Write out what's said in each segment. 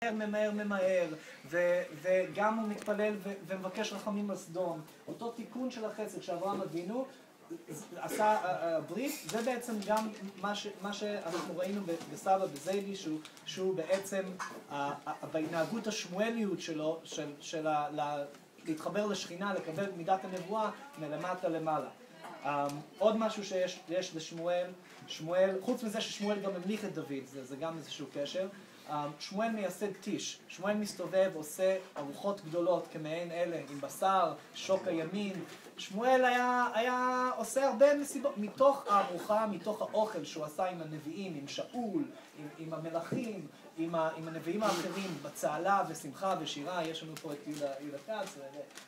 ממהר, וגם הוא מתפלל ומבקש רחמים על סדום. אותו תיקון של החסד שאברהם אבינו עשה ברית, זה בעצם גם מה שאנחנו ראינו בסבא בזיידי, שהוא בעצם בהתנהגות השמואליות שלו, של להתחבר לשכינה, לקבל את מידת הנבואה מלמטה למעלה. עוד משהו שיש לשמואל, חוץ מזה ששמואל גם המליך את דוד, זה גם איזשהו קשר. שמואל מייסד טיש, שמואל מסתובב, עושה ארוחות גדולות כמעין אלה, עם בשר, שוק הימין. שמואל היה עושה הרבה מסיבות, מתוך הארוחה, מתוך האוכל שהוא עשה עם הנביאים, עם שאול, עם המלכים, עם הנביאים האחרים, בצהלה ושמחה ושירה. יש לנו פה את יהודה כץ,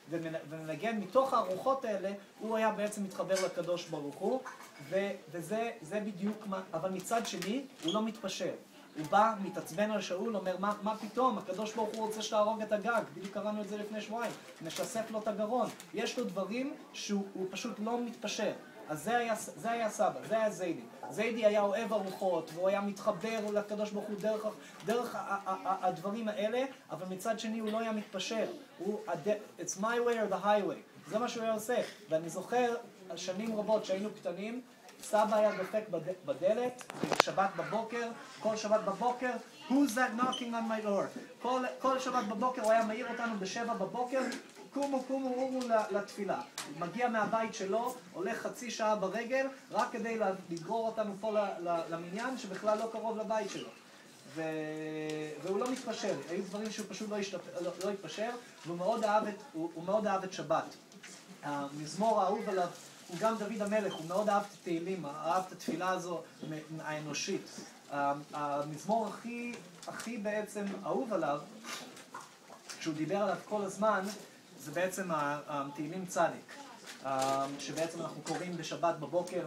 ומנגן מתוך הארוחות האלה, הוא היה בעצם מתחבר לקדוש ברוך הוא, וזה בדיוק מה, אבל מצד שני, הוא לא מתפשר. הוא בא, מתעצבן על שאול, אומר, מה פתאום? הקדוש ברוך הוא רוצה שתהרוג את הגג. בדיוק קראנו את זה לפני שבועיים. נשסף לו את הגרון. יש לו דברים שהוא פשוט לא מתפשר. אז זה היה סבא, זה היה זיידי. זיידי היה אוהב ארוחות, והוא היה מתחבר לקדוש ברוך הוא דרך הדברים האלה, אבל מצד שני הוא לא היה מתפשר. It's my way or the highway. זה מה שהוא היה עושה. ואני זוכר, שנים רבות שהיינו קטנים, סבא היה דופק בדלת, שבת בבוקר, כל שבת בבוקר, Who's that knocking on my door? כל שבת בבוקר הוא היה מעיר אותנו ב7 בבוקר, קומו לתפילה. מגיע מהבית שלו, הולך חצי שעה ברגל, רק כדי לגרור אותנו פה למניין שבכלל לא קרוב לבית שלו. והוא לא מתפשר, היו דברים שהוא פשוט לא התפשר, והוא מאוד אהב את שבת. המזמור האהוב עליו, הוא גם דוד המלך, הוא מאוד אהב את התהילים, אהב את התפילה הזו האנושית. המזמור הכי בעצם אהוב עליו, שהוא דיבר עליו כל הזמן, זה בעצם התהילים צדיק, שבעצם אנחנו קוראים בשבת בבוקר,